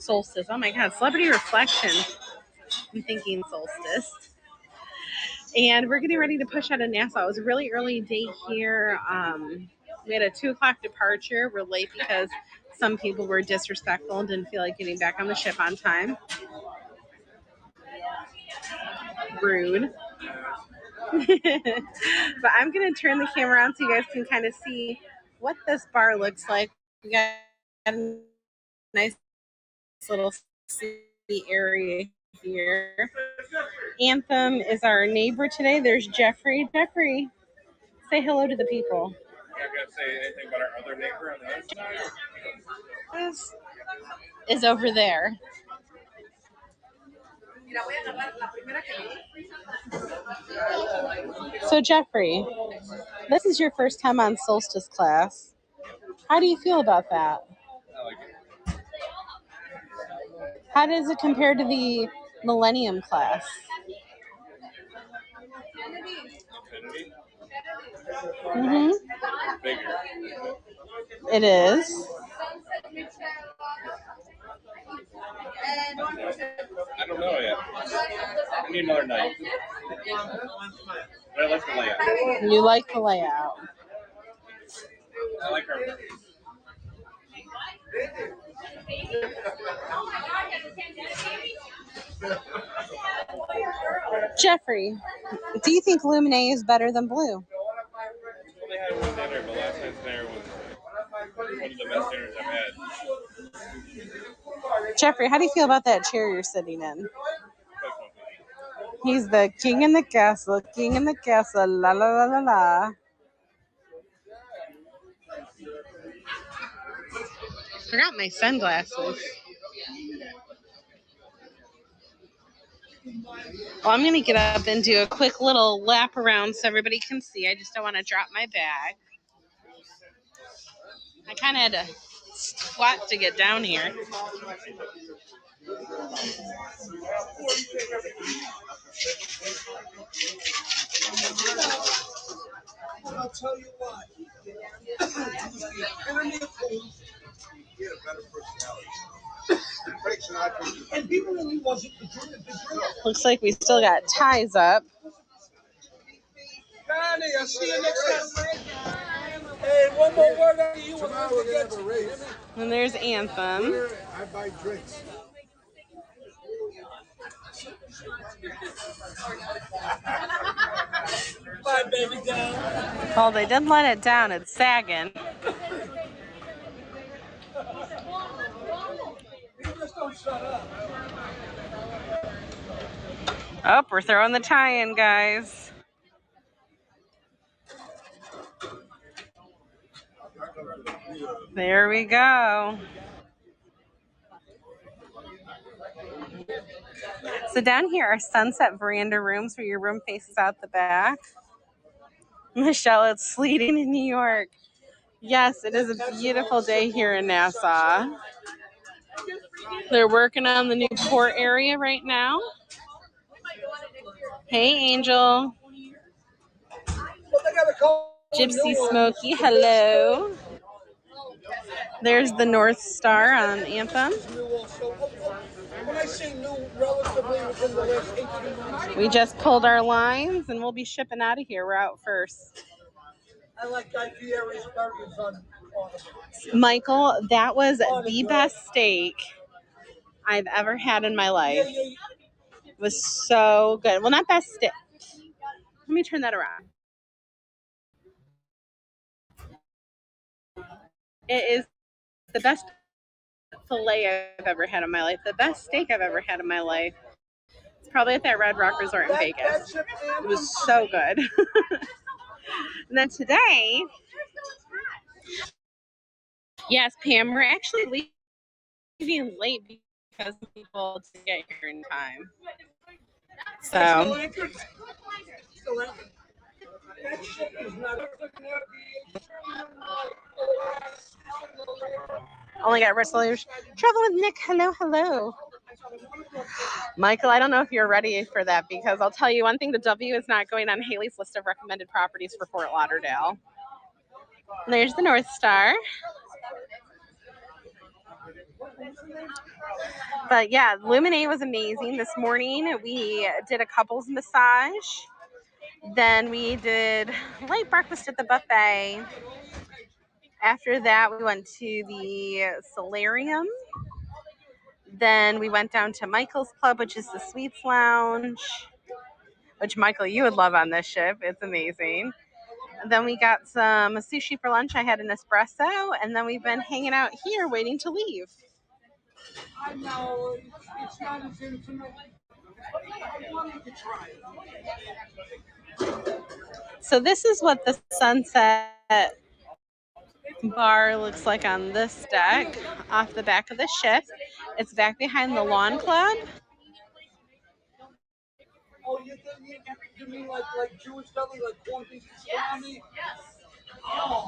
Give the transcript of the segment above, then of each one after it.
solstice. Oh my God, celebrity reflection. I'm thinking solstice. And we're getting ready to push out of Nassau. It was a really early day here. We had a 2 o'clock departure. We're late because some people were disrespectful and didn't feel like getting back on the ship on time. Rude. But I'm going to turn the camera on so you guys can kind of see what this bar looks like. We got a nice little seat area here. Anthem is our neighbor today. There's Jeffrey. Jeffrey, say hello to the people. I'm not going to say anything about our other neighbor on the other side. Is over there. So Jeffrey, this is your first time on Solstice class. How do you feel about that? I like it. How does it compare to the Millennium class? Infinity? Mm-hmm. Bigger. It is. I don't know yet. I need another night. But I like the layout. You like the layout. I like our. Jeffrey, do you think Luminae is better than Blue? We only had one dinner, but last night's dinner was one of the best dinners I've had. Jeffrey, how do you feel about that chair you're sitting in? He's the king in the castle, la la la la la. Forgot my sunglasses. Well, I'm going to get up and do a quick little lap around so everybody can see. I just don't want to drop my bag. I kind of had to squat to get down here. I'll tell you what. He had a better personality. And he really wasn't the drink. Looks like we still got ties up. Connie, I'll see you next time. Hey, one more word out of you. Tomorrow we're going to have a race. And there's Anthem. I buy drinks. Bye, baby down. Well, they didn't let it down. It's sagging. You just don't shut up. Oh, we're throwing the tie in, guys. There we go. So down here are sunset veranda rooms where your room faces out the back. Michelle, it's sleeting in New York. Yes, it is a beautiful day here in Nassau. They're working on the new port area right now. Hey, Angel. Gypsy Smokey, hello. There's the North Star on Anthem. When I say new, relatively within the last 18 months. We just pulled our lines and we'll be shipping out of here. We're out first. I like Guy Fieri's burgers on Michael, that was the best steak I've ever had in my life. It was so good. Well, not best steak. Let me turn that around. It is the best filet I've ever had in my life. The best steak I've ever had in my life. It's probably at that Red Rock Resort in Vegas. It was so good. And then today, yes, Pam, we're actually leaving late because people to get here in time. So. Only got resolution. Travel with Nick. Hello, hello. Michael, I don't know if you're ready for that because I'll tell you one thing, the W is not going on Haley's list of recommended properties for Fort Lauderdale. And there's the North Star. But yeah, Luminate was amazing. This morning we did a couples massage. Then we did light breakfast at the buffet. After that, we went to the solarium. Then we went down to Michael's Club, which is the Sweets Lounge, which, Michael, you would love on this ship. It's amazing. Then we got some sushi for lunch. I had an espresso, and then we've been hanging out here waiting to leave. I know it's not as intimate. I wanted to try it. So this is what the sunset bar looks like on this deck off the back of the ship. It's back behind the lawn club. Oh, you mean like Jewish deli, like corned beef pastrami? Yes. Oh.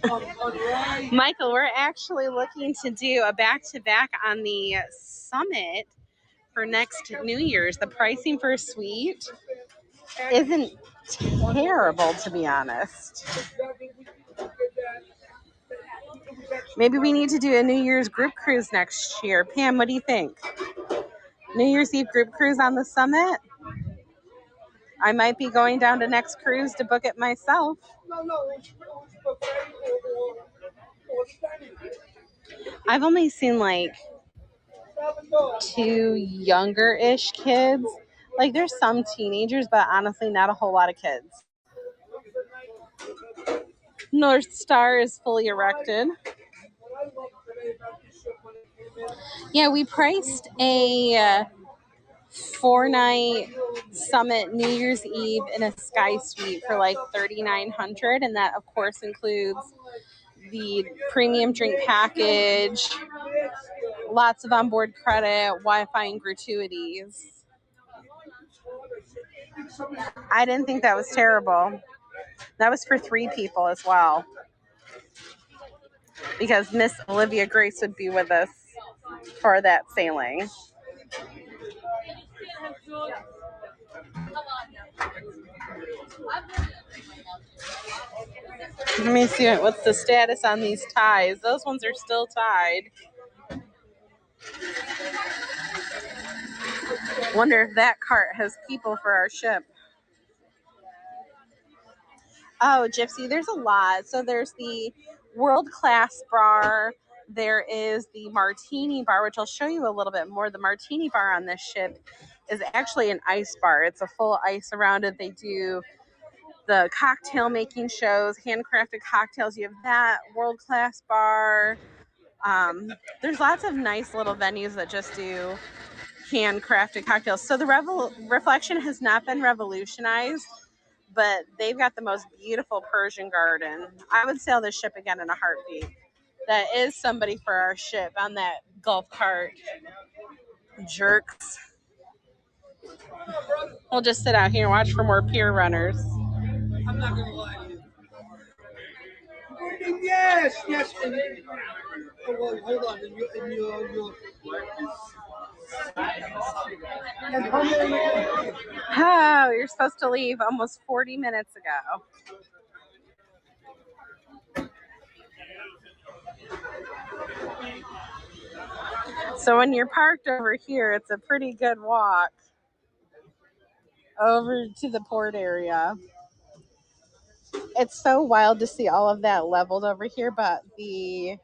Right. Michael, we're actually looking to do a back-to-back on the summit for next New Year's. The pricing for a suite isn't terrible, to be honest. Maybe we need to do a New Year's group cruise next year. Pam, what do you think? New Year's Eve group cruise on the summit? I might be going down to next cruise to book it myself. I've only seen like 2 younger-ish kids. Like there's some teenagers, but honestly not a whole lot of kids. North Star is fully erected. Yeah, we priced a 4-night summit New Year's Eve in a sky suite for like $3,900, and that of course includes the premium drink package, lots of onboard credit, Wi-Fi, and gratuities. I didn't think that was terrible. That was for 3 people as well, because Miss Olivia Grace would be with us for that sailing. Let me see what's the status on these ties. Those ones are still tied. Wonder if that cart has people for our ship. Oh, Gypsy, there's a lot. So there's the world-class bar. There is the martini bar, which I'll show you a little bit more. The martini bar on this ship is actually an ice bar. It's a full ice around it. They do the cocktail making shows, handcrafted cocktails. You have that world-class bar. There's lots of nice little venues that just do handcrafted cocktails. So the Reflection has not been revolutionized, but they've got the most beautiful Persian garden. I would sail this ship again in a heartbeat. That is somebody for our ship on that golf cart. Jerks. We'll just sit out here and watch for more pier runners. I'm not gonna lie to you. Yes. Oh, well, hold on. Oh, you're supposed to leave almost 40 minutes ago. So when you're parked over here, it's a pretty good walk over to the port area. It's so wild to see all of that leveled over here, but the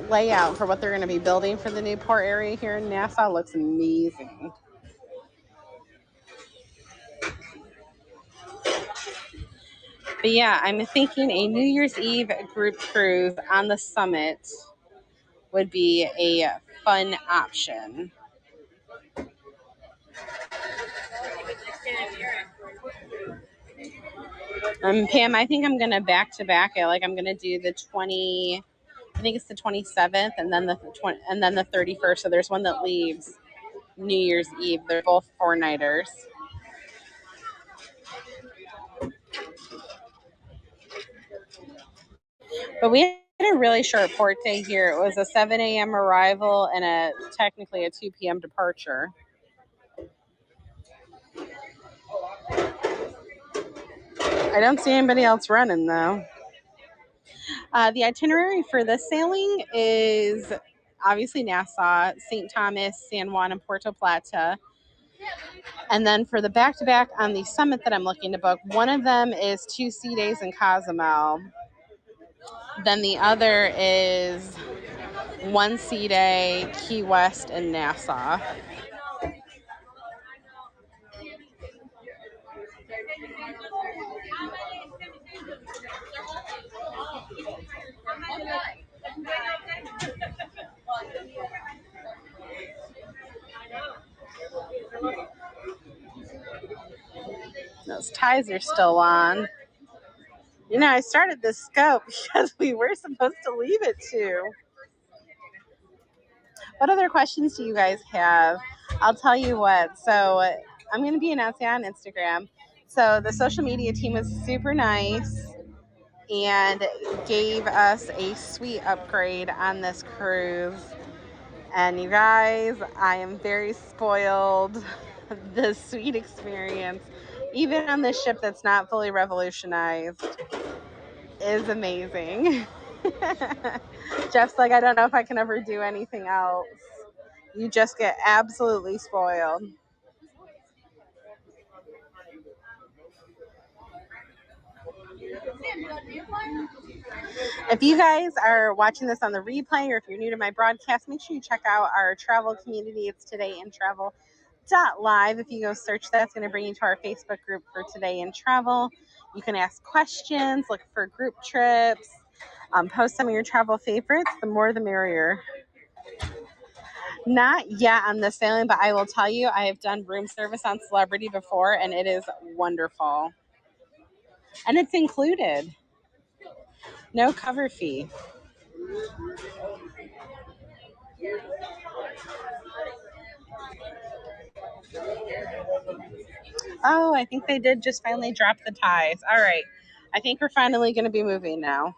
layout for what they're going to be building for the new port area here in Nassau looks amazing. But yeah, I'm thinking a New Year's Eve group cruise on the summit would be a fun option. Pam, I think I'm gonna back to back it. Like I'm gonna do the 20. I think it's the 27th, and then the 20, and then the 31st. So there's one that leaves New Year's Eve. They're both 4-nighters. But we had a really short port day here. It was a 7 a.m. arrival and technically a 2 p.m. departure. I don't see anybody else running though. The itinerary for this sailing is obviously Nassau, St. Thomas, San Juan, and Puerto Plata. And then for the back to back on the summit that I'm looking to book, one of them is 2 sea days in Cozumel. Then the other is 1 sea day, Key West, and Nassau. Those ties are still on. You know, I started this scope because we were supposed to leave it to. What other questions do you guys have? I'll tell you what. So I'm going to be announcing on Instagram. So the social media team was super nice and gave us a suite upgrade on this cruise. And you guys, I am very spoiled. The suite experience, even on this ship that's not fully revolutionized, is amazing. Jeff's like, I don't know if I can ever do anything else. You just get absolutely spoiled. If you guys are watching this on the replay or if you're new to my broadcast, make sure you check out our travel community. It's Today in Travel .live. If you go search that, it's going to bring you to our Facebook group for Today in Travel. You can ask questions, look for group trips, post some of your travel favorites. The more the merrier. Not yet on this sailing, but I will tell you, I have done room service on Celebrity before, and it is wonderful. And it's included. No cover fee. Oh, I think they did just finally drop the ties. All right. I think we're finally going to be moving now.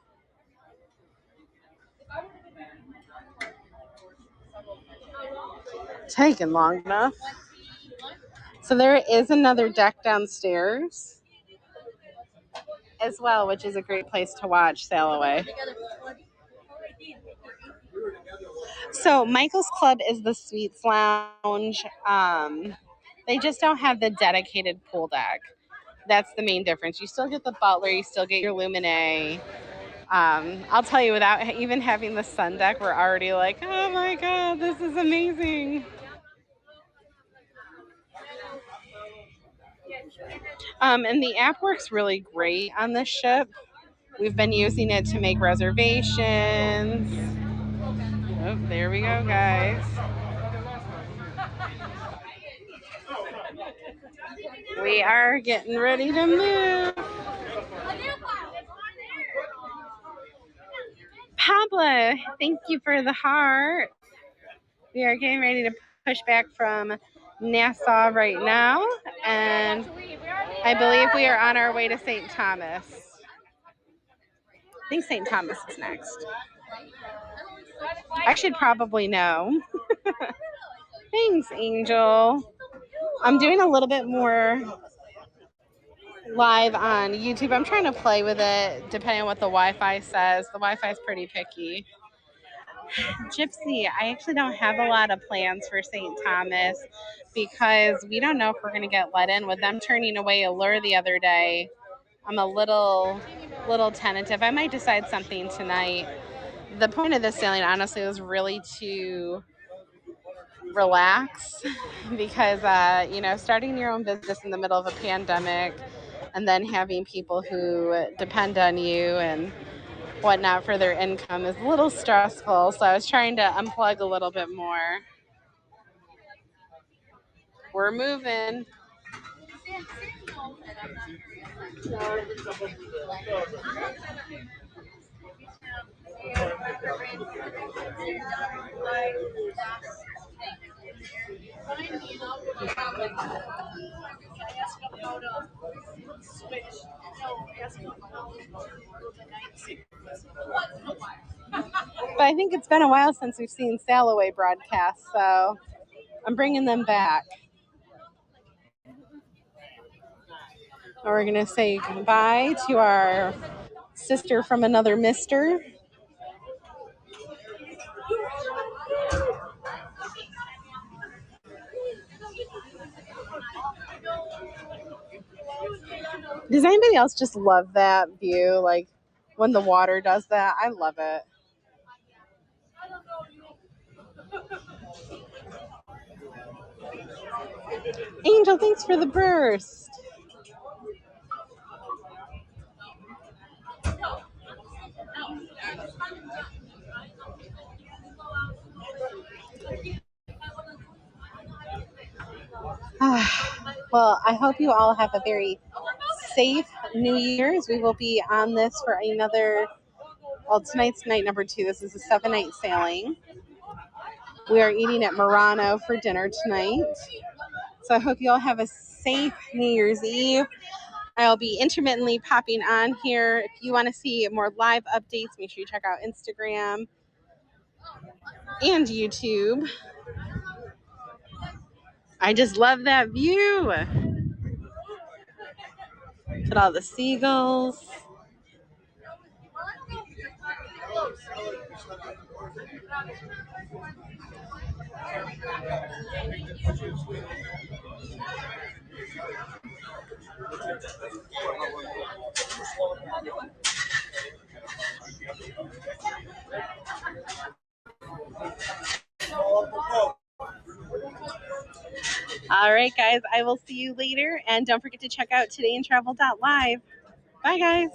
Taking long enough. So there is another deck downstairs as well, which is a great place to watch sail away. So Michael's Club is the Suites Lounge. They just don't have the dedicated pool deck. That's the main difference. You still get the butler, you still get your luminae. I'll tell you, without even having the sun deck, we're already like, oh my god, this is amazing. And the app works really great on this ship. We've been using it to make reservations. Oh, there we go, guys. We are getting ready to move. Pablo, thank you for the heart. We are getting ready to push back from Nassau right now, and I believe we are on our way to St. Thomas. I think St. Thomas is next. I should probably know. Thanks, Angel. I'm doing a little bit more live on YouTube. I'm trying to play with it depending on what the Wi-Fi says. The Wi-Fi is pretty picky. Gypsy, I actually don't have a lot of plans for St. Thomas because we don't know if we're going to get let in. With them turning away Allure the other day, I'm a little tentative. I might decide something tonight. The point of this sailing, honestly, was really to relax because, starting your own business in the middle of a pandemic and then having people who depend on you and whatnot for their income is a little stressful. So I was trying to unplug a little bit more. We're moving. But I think it's been a while since we've seen Sailaway broadcasts, so I'm bringing them back. We're going to say goodbye to our sister from another mister. Does anybody else just love that view? Like when the water does that? I love it. Angel, thanks for the burst. Well, I hope you all have a very safe New Year's. We will be on this for another, well, tonight's night number 2. This is a 7-night sailing. We are eating at Murano for dinner tonight. So I hope you all have a safe New Year's Eve. I'll be intermittently popping on here. If you want to see more live updates, make sure you check out Instagram and YouTube. I just love that view. Look at all the seagulls. All right, guys, I will see you later. And don't forget to check out todayintravel.live. Bye, guys.